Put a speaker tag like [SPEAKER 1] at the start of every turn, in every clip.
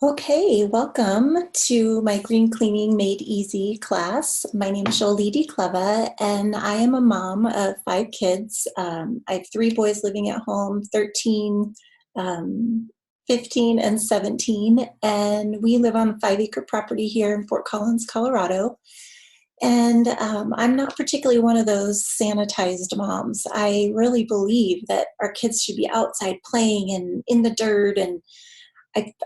[SPEAKER 1] Okay, welcome to my Green Cleaning Made Easy class. My name is Jolie DeCleva, and I am a mom of 5 kids. I have 3 boys living at home, 13, um, 15, and 17, and we live on a 5-acre property here in Fort Collins, Colorado. And I'm not particularly one of those sanitized moms. I really believe that our kids should be outside playing and in the dirt, and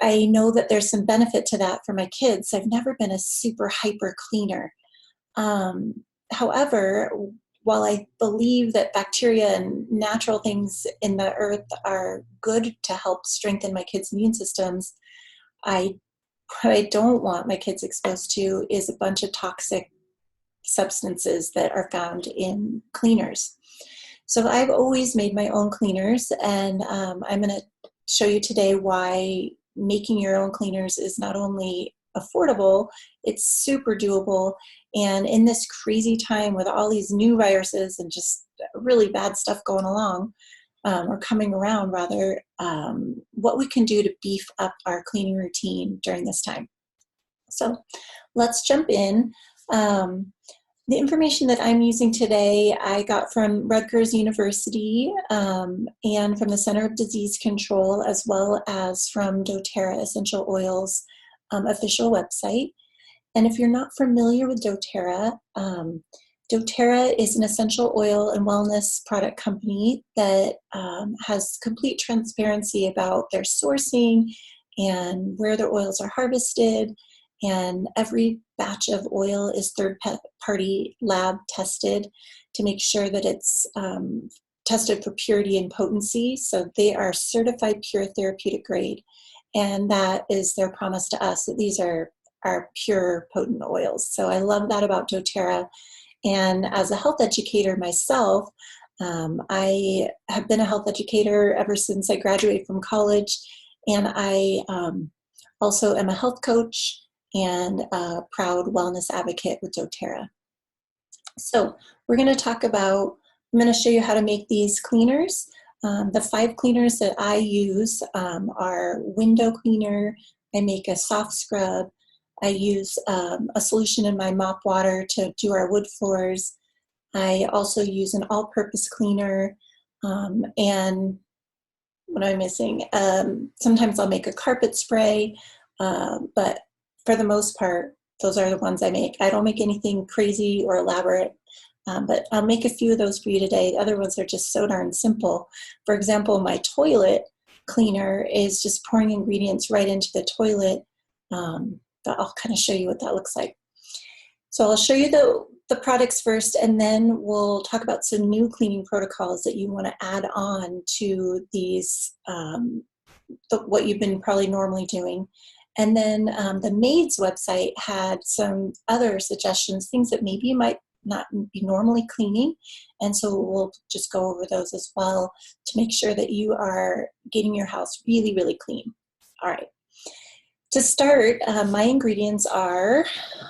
[SPEAKER 1] I know that there's some benefit to that for my kids. I've never been a super hyper cleaner. However, while I believe that bacteria and natural things in the earth are good to help strengthen my kids' immune systems, I what I don't want my kids exposed to is a bunch of toxic substances that are found in cleaners. So I've always made my own cleaners, and I'm going to show you today why making your own cleaners is not only affordable, it's super doable. And in this crazy time with all these new viruses and just really bad stuff going along, or coming around rather, what we can do to beef up our cleaning routine during this time. So let's jump in. The information that I'm using today, I got from Rutgers University and from the Center of Disease Control, as well as from doTERRA Essential Oils official website. And if you're not familiar with doTERRA, doTERRA is an essential oil and wellness product company that has complete transparency about their sourcing and where their oils are harvested. And every batch of oil is third-party lab tested to make sure that it's tested for purity and potency. So they are certified pure therapeutic grade. And that is their promise to us, that these are pure, potent oils. So I love that about doTERRA. And as a health educator myself, I have been a health educator ever since I graduated from college. And I also am a health coach and a proud wellness advocate with doTERRA. So we're going to talk about, I'm going to show you how to make these cleaners. The 5 cleaners that I use are window cleaner. I make a soft scrub. I use a solution in my mop water to do our wood floors. I also use an all-purpose cleaner. And what am I missing? Sometimes I'll make a carpet spray, but for the most part, those are the ones I make. I don't make anything crazy or elaborate, but I'll make a few of those for you today. The other ones are just so darn simple. For example, my toilet cleaner is just pouring ingredients right into the toilet, but I'll kind of show you what that looks like. So I'll show you the products first, and then we'll talk about some new cleaning protocols that you want to add on to these, what you've been probably normally doing. And then the Maids website had some other suggestions, things that maybe you might not be normally cleaning. And so we'll just go over those as well to make sure that you are getting your house really, really clean. All right. To start, my ingredients are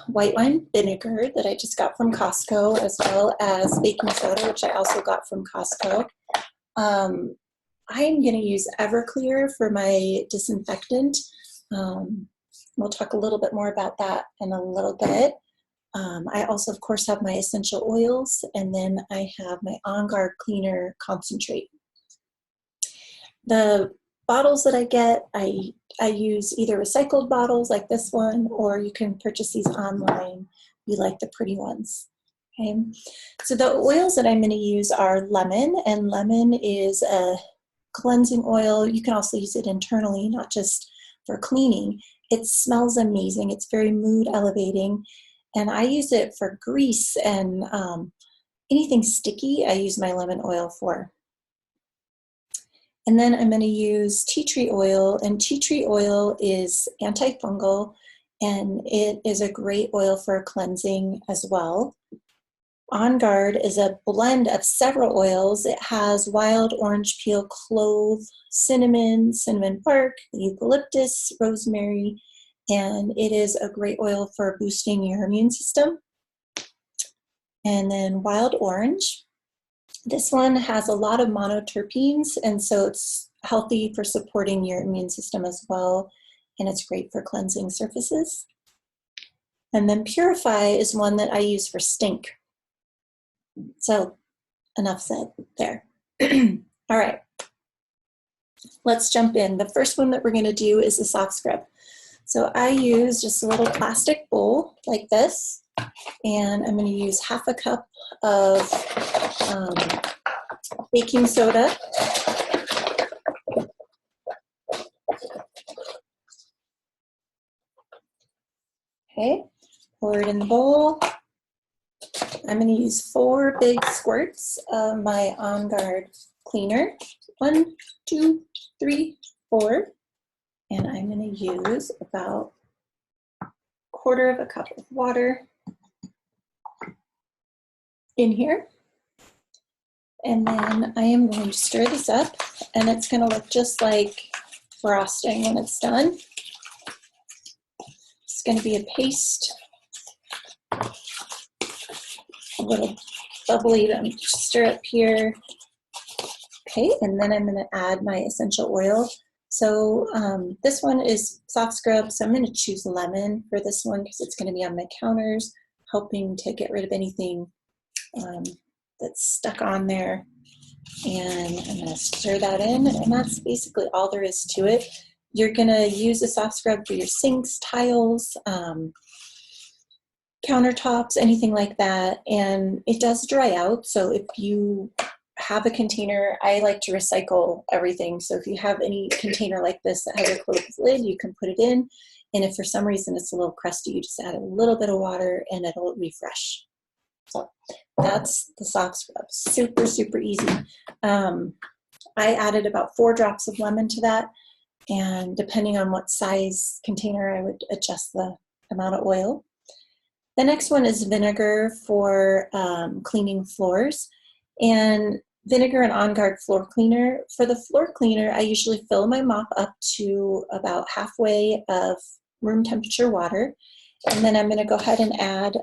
[SPEAKER 1] white wine vinegar that I just got from Costco, as well as baking soda, which I also got from Costco. I'm going to use Everclear for my disinfectant. We'll talk a little bit more about that in a little bit. I also, of course, have my essential oils, and then I have my On Guard cleaner concentrate. The bottles that I get, I use either recycled bottles like this one, or you can purchase these online. We like the pretty ones. Okay, so the oils that I'm going to use are lemon, and lemon is a cleansing oil. You can also use it internally, not just for cleaning. It smells amazing. It's very mood elevating, and I use it for grease and anything sticky. I use my lemon oil for. And then I'm going to use tea tree oil, and tea tree oil is antifungal, and it is a great oil for cleansing as well. On Guard is a blend of several oils. It has wild orange peel, clove, cinnamon, cinnamon bark, eucalyptus, rosemary, and it is a great oil for boosting your immune system. And then wild orange. This one has a lot of monoterpenes, and so it's healthy for supporting your immune system as well. and it's great for cleansing surfaces. And then Purify is one that I use for stink. So enough said there. All right, let's jump in. The first one that we're going to do is the soft scrub. So I use just a little plastic bowl like this, and I'm going to use half a cup of baking soda. Okay, pour it in the bowl. I'm going to use 4 big squirts of my On Guard cleaner. 1, 2, 3, 4. And I'm going to use about 1/4 cup of water in here. And then I am going to stir this up, and it's going to look just like frosting when it's done. It's going to be a paste, a little bubbly to stir up here. Okay, and then I'm going to add my essential oil. So this one is soft scrub, so I'm going to choose lemon for this one because it's going to be on my counters, helping to get rid of anything that's stuck on there. And I'm going to stir that in, and that's basically all there is to it. You're going to use a soft scrub for your sinks, tiles, countertops, anything like that, and it does dry out. So if you have a container, I like to recycle everything. So if you have any container like this that has a closed lid, you can put it in. And if for some reason it's a little crusty, you just add a little bit of water and it'll refresh. So that's the soft scrub. Super, super easy. I added about 4 drops of lemon to that. And depending on what size container, I would adjust the amount of oil. The next one is vinegar for cleaning floors. And vinegar and On Guard floor cleaner. For the floor cleaner, I usually fill my mop up to about halfway of room temperature water. And then I'm going to go ahead and add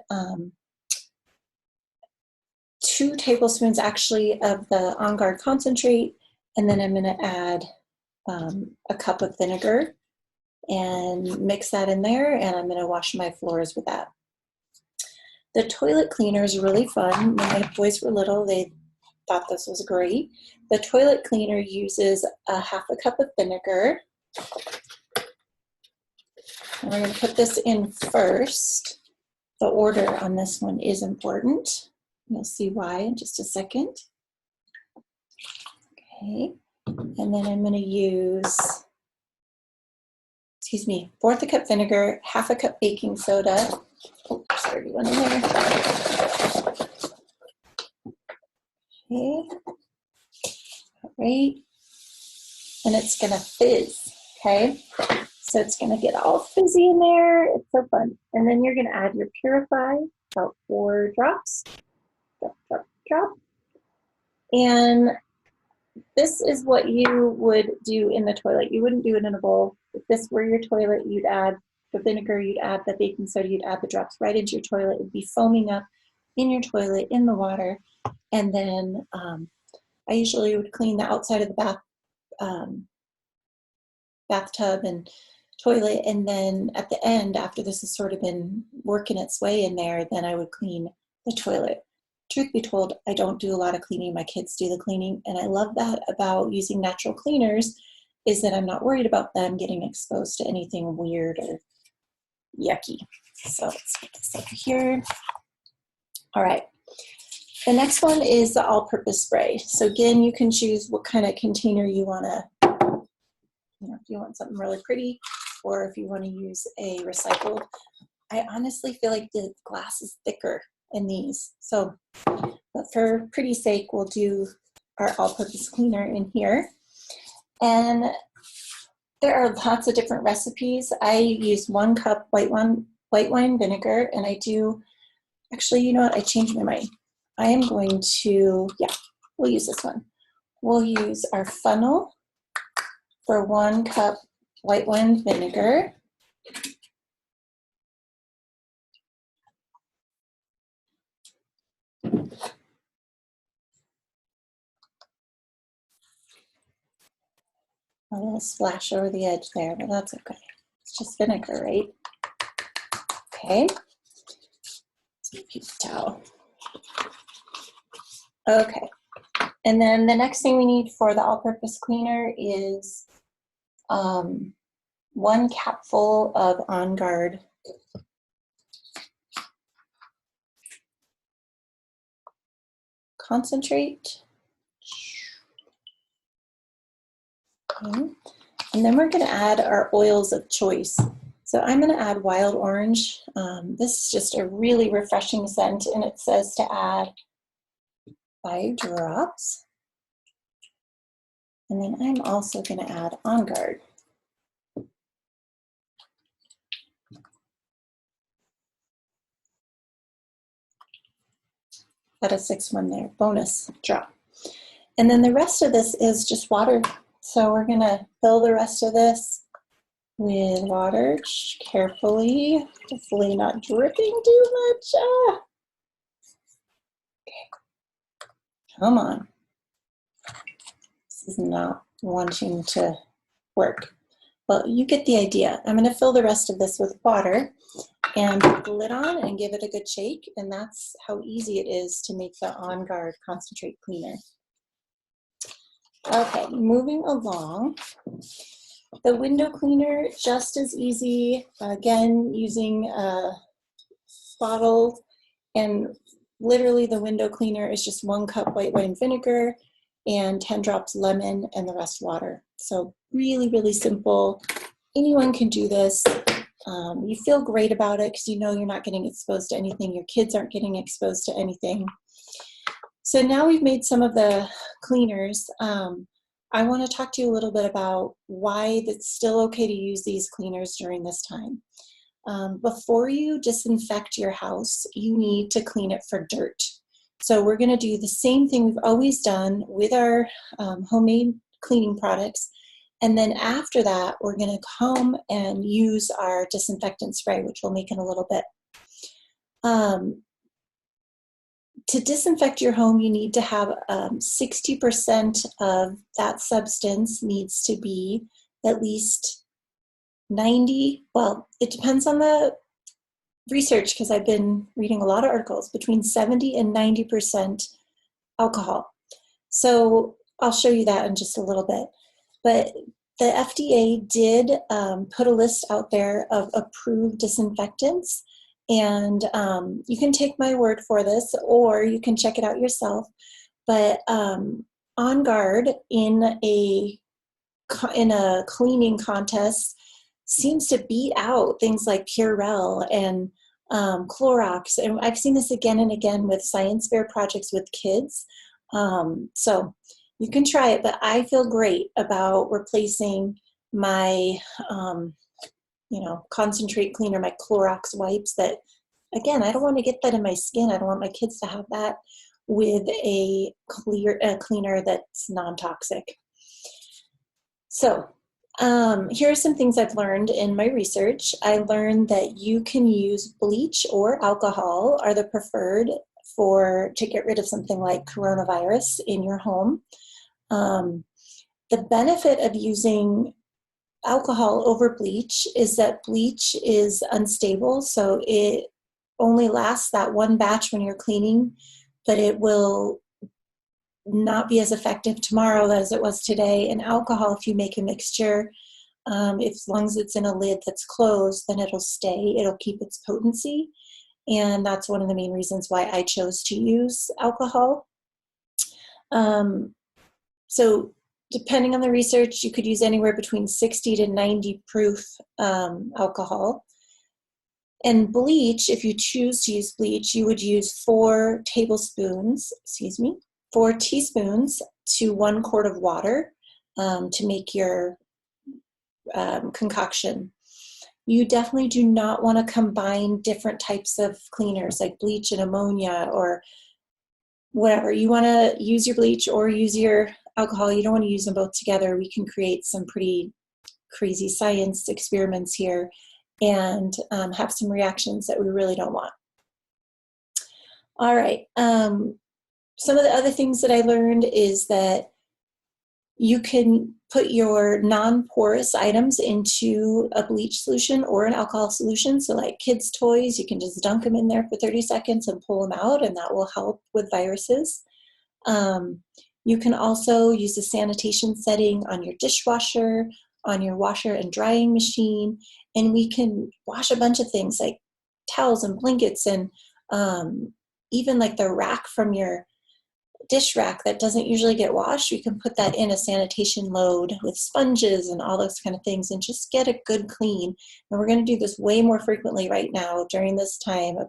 [SPEAKER 1] 2 tablespoons actually of the On Guard concentrate. And then I'm going to add a cup of vinegar and mix that in there. And I'm going to wash my floors with that. The toilet cleaner is really fun. When my boys were little, they thought this was great. The toilet cleaner uses a half a cup of vinegar. And we're going to put this in first. The order on this one is important. You'll see why in just a second. Okay, and then I'm going to use, 1/4 cup vinegar, half a cup baking soda. Oh, there's already one in there. Okay, all right, and it's going to fizz, okay? So it's going to get all fizzy in there. It's so fun. And then you're going to add your Purify, about 4 drops. Drop, drop, drop. And this is what you would do in the toilet. You wouldn't do it in a bowl. If this were your toilet, you'd add the vinegar, you'd add the baking soda, you'd add the drops right into your toilet. It'd be foaming up in your toilet, in the water. And then I usually would clean the outside of the bathtub and toilet. And then at the end, after this has sort of been working its way in there, then I would clean the toilet. Truth be told, I don't do a lot of cleaning. My kids do the cleaning. And I love that about using natural cleaners is that I'm not worried about them getting exposed to anything weird or yucky. So let's put this over here. All right. The next one is the all-purpose spray. So again, you can choose what kind of container you want to, if you want something really pretty or if you want to use a recycled. I honestly feel like the glass is thicker in these. So, but for pretty sake, we'll do our all-purpose cleaner in here. And there are lots of different recipes. I use 1 cup white wine vinegar, and I do, actually, you know what? I changed my mind. I am going to, we'll use this one. We'll use our funnel for 1 cup white wine vinegar. A little splash over the edge there, but that's okay. It's just vinegar, right? Okay. Paper towel. Okay. And then the next thing we need for the all-purpose cleaner is 1 capful of On Guard concentrate. Okay. And then we're going to add our oils of choice. So I'm going to add wild orange. This is just a really refreshing scent, and it says to add 5 drops. And then I'm also going to add On Guard. Got a 6th one there, bonus drop. And then the rest of this is just water. So we're going to fill the rest of this with water carefully, hopefully not dripping too much. Okay. Come on. This is not wanting to work. Well, you get the idea. I'm going to fill the rest of this with water and put the lid on and give it a good shake. And that's how easy it is to make the On Guard concentrate cleaner. Okay, moving along. The window cleaner, just as easy. Again, using a bottle, and literally the window cleaner is just 1 cup white wine vinegar and 10 drops lemon and the rest water. So really, really simple. Anyone can do this. You feel great about it because you know you're not getting exposed to anything. Your kids aren't getting exposed to anything. So now we've made some of the cleaners. I want to talk to you a little bit about why it's still okay to use these cleaners during this time. Before you disinfect your house, you need to clean it for dirt. So we're going to do the same thing we've always done with our homemade cleaning products. And then after that, we're going to come and use our disinfectant spray, which we'll make in a little bit. To disinfect your home, you need to have 60% of that substance needs to be at least 90, well, it depends on the research because I've been reading a lot of articles, between 70 and 90% alcohol. So I'll show you that in just a little bit. But the FDA did put a list out there of approved disinfectants. And you can take my word for this, or you can check it out yourself. But On Guard in a cleaning contest seems to beat out things like Purell and Clorox. And I've seen this again and again with science fair projects with kids. So you can try it, but I feel great about replacing my concentrate cleaner, my Clorox wipes that, again, I don't want to get that in my skin. I don't want my kids to have that with a cleaner that's non-toxic. So here are some things I've learned in my research. I learned that you can use bleach or alcohol are the preferred to get rid of something like coronavirus in your home. The benefit of using alcohol over bleach is that bleach is unstable, so it only lasts that one batch when you're cleaning, but it will not be as effective tomorrow as it was today. And alcohol, if you make a mixture, as long as it's in a lid that's closed, then it'll stay, it'll keep its potency. And that's one of the main reasons why I chose to use alcohol. So depending on the research, you could use anywhere between 60 to 90 proof alcohol. And bleach, if you choose to use bleach, you would use 4 teaspoons to 1 quart of water to make your concoction. You definitely do not want to combine different types of cleaners like bleach and ammonia or whatever. You want to use your bleach or use your alcohol. You don't want to use them both together. We can create some pretty crazy science experiments here and have some reactions that we really don't want. All right. Some of the other things that I learned is that You can put your non-porous items into a bleach solution or an alcohol solution. So like kids' toys, you can just dunk them in there for 30 seconds and pull them out, and that will help with viruses. You can also use a sanitation setting on your dishwasher, on your washer and drying machine, and we can wash a bunch of things like towels and blankets, and even like the rack from your dish rack that doesn't usually get washed, you can put that in a sanitation load with sponges and all those kind of things and just get a good clean. And we're going to do this way more frequently right now during this time of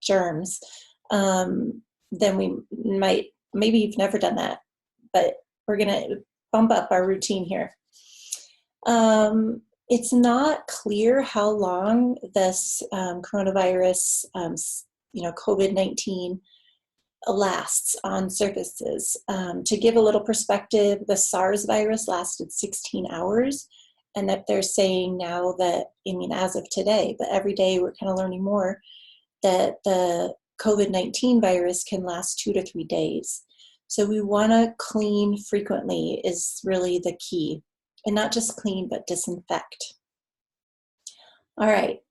[SPEAKER 1] germs than we might. Maybe you've never done that, but we're going to bump up our routine here. It's not clear how long this coronavirus, COVID-19 lasts on surfaces. To give a little perspective, the SARS virus lasted 16 hours, and that they're saying now that, as of today, but every day we're kind of learning more, that the COVID-19 virus can last 2 to 3 days. So we want to clean frequently is really the key, and not just clean, but disinfect. All right.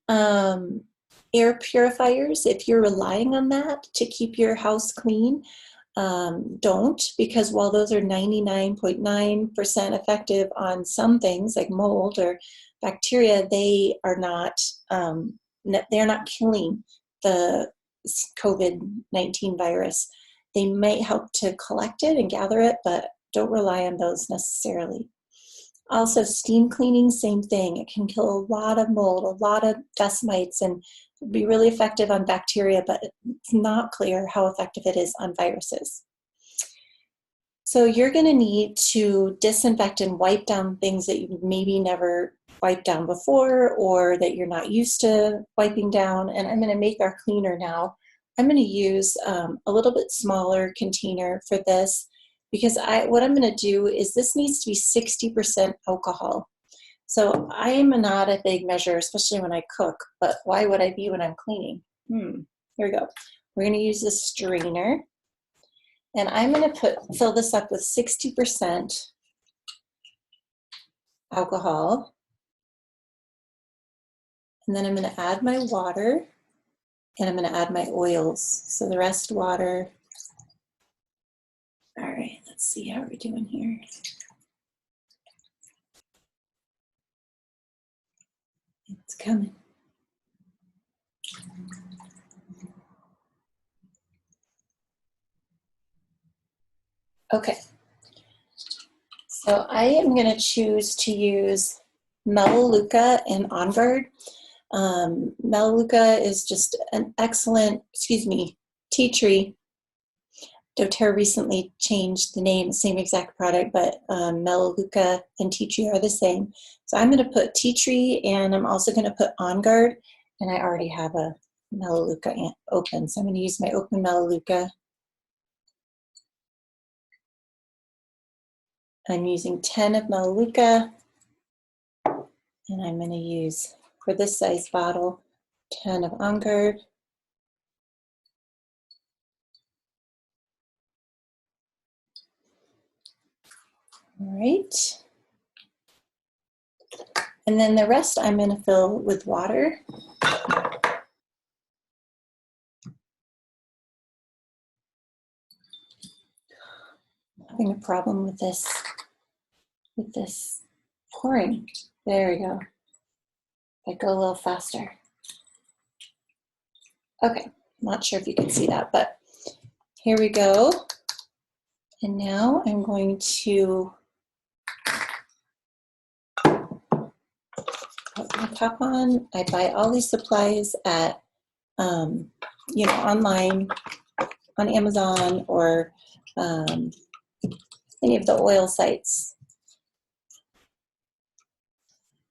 [SPEAKER 1] Air purifiers, if you're relying on that to keep your house clean, don't, because while those are 99.9% effective on some things like mold or bacteria, they are not, they're not killing the COVID-19 virus. They may help to collect it and gather it, but don't rely on those necessarily. Also, steam cleaning, same thing. It can kill a lot of mold, a lot of dust mites, and be really effective on bacteria, but it's not clear how effective it is on viruses. So you're going to need to disinfect and wipe down things that you maybe never wiped down before or that you're not used to wiping down. And I'm going to make our cleaner now. I'm going to use a little bit smaller container for this, because what I'm going to do is this needs to be 60% alcohol. So I am not a big measure, especially when I cook, but why would I be when I'm cleaning? Here we go. We're going to use this strainer, and I'm going to fill this up with 60% alcohol. And then I'm going to add my water, and I'm going to add my oils. So the rest water. All right, let's see how we're doing here. It's coming. Okay, so I am going to choose to use Melaleuca and On Guard. Melaleuca is just an excellent, tea tree. doTERRA recently changed the name, same exact product, but Melaleuca and tea tree are the same. So I'm going to put tea tree, and I'm also going to put On Guard, and I already have a Melaleuca open, so I'm going to use my open Melaleuca. I'm using 10 of Melaleuca, and I'm going to use, for this size bottle, 10 of On Guard. All right. And then the rest I'm going to fill with water. Having a problem with this pouring. There we go. I go a little faster. Okay, not sure if you can see that, but here we go. And now I'm going to put my top on. I buy all these supplies at, online, on Amazon, or any of the oil sites.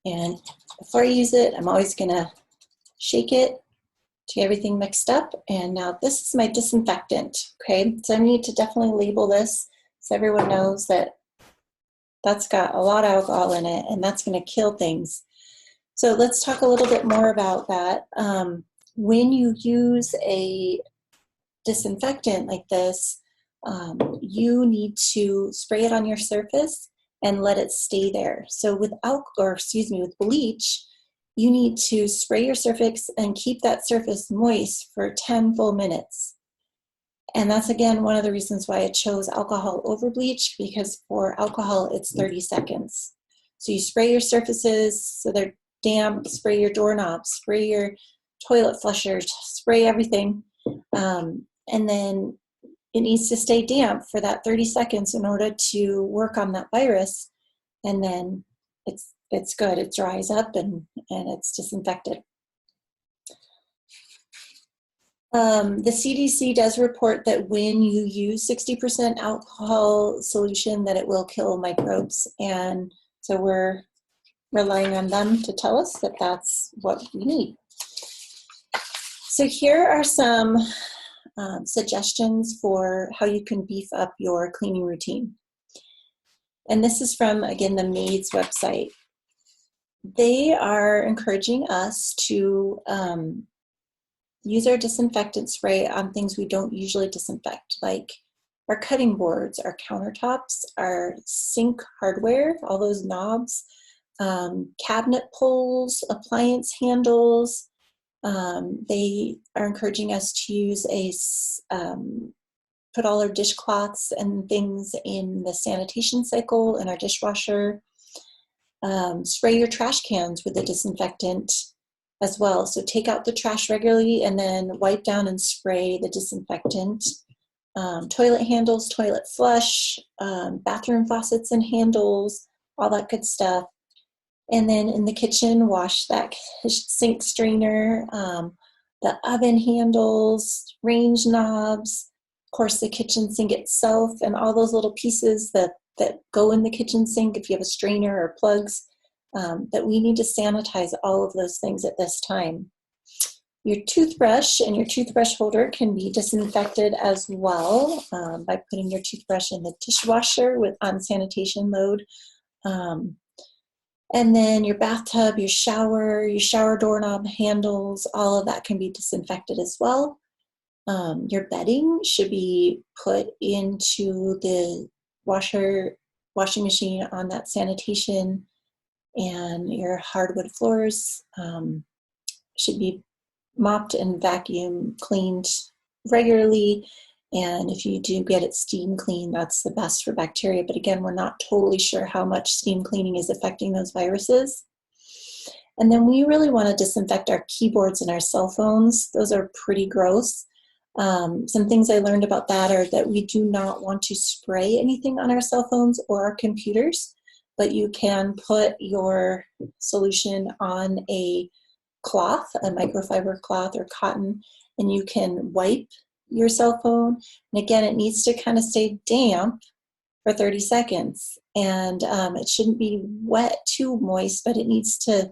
[SPEAKER 1] And before I use it, I'm always gonna shake it to get everything mixed up. And now this is my disinfectant, okay? So I need to definitely label this so everyone knows that that's got a lot of alcohol in it, and that's gonna kill things. So let's talk a little bit more about that. When you use a disinfectant like this, you need to spray it on your surface, and let it stay there. So with with bleach, you need to spray your surface and keep that surface moist for 10 full minutes. And that's, again, one of the reasons why I chose alcohol over bleach, because for alcohol, it's 30 seconds. So you spray your surfaces so they're damp, spray your doorknobs, spray your toilet flushers, spray everything. And then it needs to stay damp for that 30 seconds in order to work on that virus. And then it's good. It dries up and it's disinfected. The CDC does report that when you use 60% alcohol solution, that it will kill microbes. And so we're relying on them to tell us that that's what we need. So here are some suggestions for how you can beef up your cleaning routine. And this is from, again, the Maids website. They are encouraging us to use our disinfectant spray on things we don't usually disinfect, like our cutting boards, our countertops, our sink hardware, all those knobs, cabinet pulls, appliance handles. They are encouraging us to use put all our dishcloths and things in the sanitation cycle in our dishwasher. Spray your trash cans with a disinfectant as well. So take out the trash regularly and then wipe down and spray the disinfectant. Toilet handles, toilet flush, bathroom faucets and handles, all that good stuff. And then in the kitchen, wash that sink strainer, the oven handles, range knobs, of course the kitchen sink itself, and all those little pieces that go in the kitchen sink if you have a strainer or plugs, that we need to sanitize all of those things at this time. Your toothbrush and your toothbrush holder can be disinfected as well by putting your toothbrush in the dishwasher on sanitation mode. And then your bathtub, your shower doorknob handles, all of that can be disinfected as well. Your bedding should be put into the washing machine on that sanitation, and your hardwood floors should be mopped and vacuum cleaned regularly. And if you do get it steam clean, that's the best for bacteria. But again, we're not totally sure how much steam cleaning is affecting those viruses. And then we really want to disinfect our keyboards and our cell phones. Those are pretty gross. Some things I learned about that are that we do not want to spray anything on our cell phones or our computers, but you can put your solution on a cloth, a microfiber cloth or cotton, and you can wipe your cell phone. And again, it needs to kind of stay damp for 30 seconds. And it shouldn't be wet, too moist, but it needs to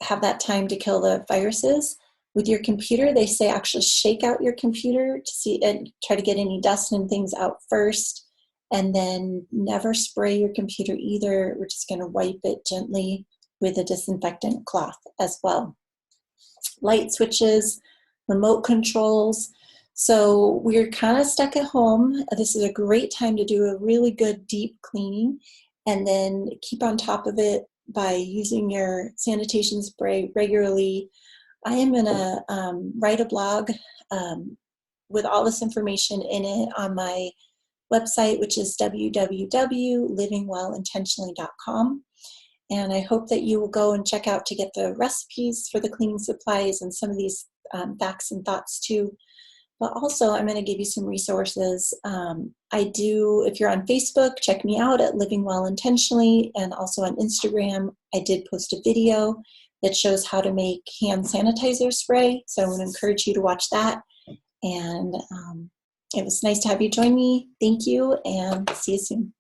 [SPEAKER 1] have that time to kill the viruses. With your computer, they say actually shake out your computer to see and try to get any dust and things out first. And then never spray your computer either. We're just going to wipe it gently with a disinfectant cloth as well. Light switches, remote controls. So we're kind of stuck at home. This is a great time to do a really good deep cleaning, and then keep on top of it by using your sanitation spray regularly. I am going to write a blog with all this information in it on my website, which is www.livingwellintentionally.com. And I hope that you will go and check out to get the recipes for the cleaning supplies and some of these facts and thoughts too. But also, I'm going to give you some resources. If you're on Facebook, check me out at Living Well Intentionally, and also on Instagram, I did post a video that shows how to make hand sanitizer spray. So I want to encourage you to watch that. And it was nice to have you join me. Thank you, and see you soon.